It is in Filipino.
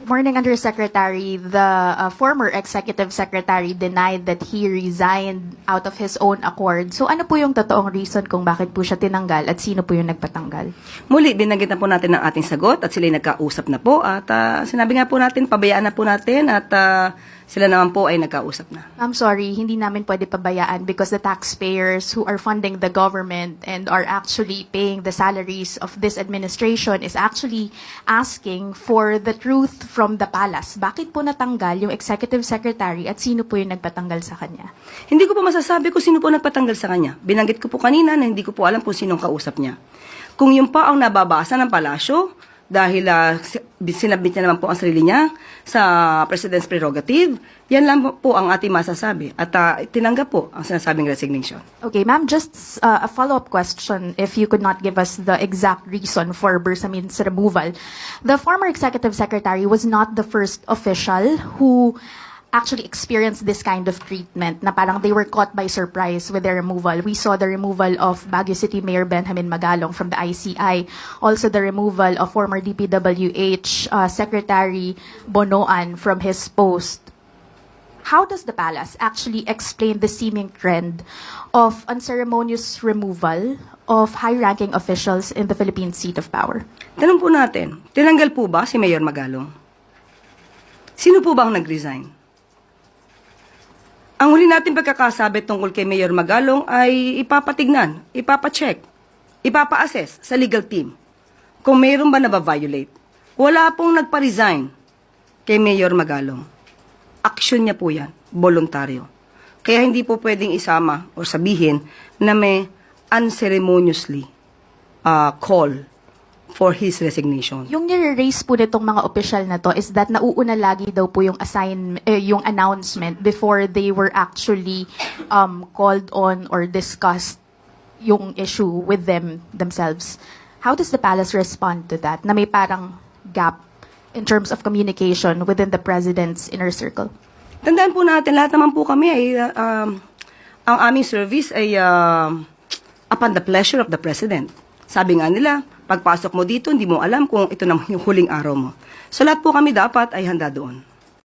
Morning, Undersecretary. The former executive secretary denied that he resigned out of his own accord. So ano po yung totoong reason kung bakit po siya tinanggal at sino po yung nagpatanggal? Muli, binanggit na po natin ang ating sagot at sila'y nagkausap na po. At sinabi nga po natin, pabayaan na po natin at sila naman po ay nagkausap na. I'm sorry, hindi namin pwede pabayaan because the taxpayers who are funding the government and are actually paying the salaries of this administration is actually asking for the truth from the palace. Bakit po natanggal yung executive secretary at sino po yung nagpatanggal sa kanya? Hindi ko po masasabi kung sino po nagpatanggal sa kanya. Binanggit ko po kanina na hindi ko po alam kung sinong kausap niya. Kung yun pa ang nababasa ng palasyo, dahil sinabit niya naman po ang sarili niya sa President's prerogative, yan lang po ang ating masasabi. At tinanggap po ang sinasabing resignation. Okay, ma'am, just a follow-up question if you could not give us the exact reason for Bersamin's removal. The former executive secretary was not the first official who actually experienced this kind of treatment na parang they were caught by surprise with their removal. We saw the removal of Baguio City Mayor Benjamin Magalong from the ICI, also the removal of former DPWH Secretary Bonoan from his post. How does the palace actually explain the seeming trend of unceremonious removal of high-ranking officials in the Philippine seat of power? Tanong po natin, tinanggal po ba si Mayor Magalong? Sino po ba ang nag-resign? Ang huli natin pagkakasabi tungkol kay Mayor Magalong ay ipapatignan, ipapacheck, ipapa-assess sa legal team kung mayroon ba na-violate. Wala pong nagpa-resign kay Mayor Magalong. Aksyon niya po yan, voluntaryo. Kaya hindi po pwedeng isama o sabihin na may unceremoniously call for his resignation. Yung nire-raise po nitong mga opisyal na to is that nauuna lagi daw po yung yung announcement before they were actually called on or discussed yung issue with themselves. How does the palace respond to that? Na may parang gap in terms of communication within the president's inner circle? Tandaan po natin, lahat naman po kami ay ang aming service ay upon the pleasure of the president. Sabi nga nila, pagpasok mo dito, hindi mo alam kung ito na yung huling araw mo. So lahat po kami dapat ay handa doon.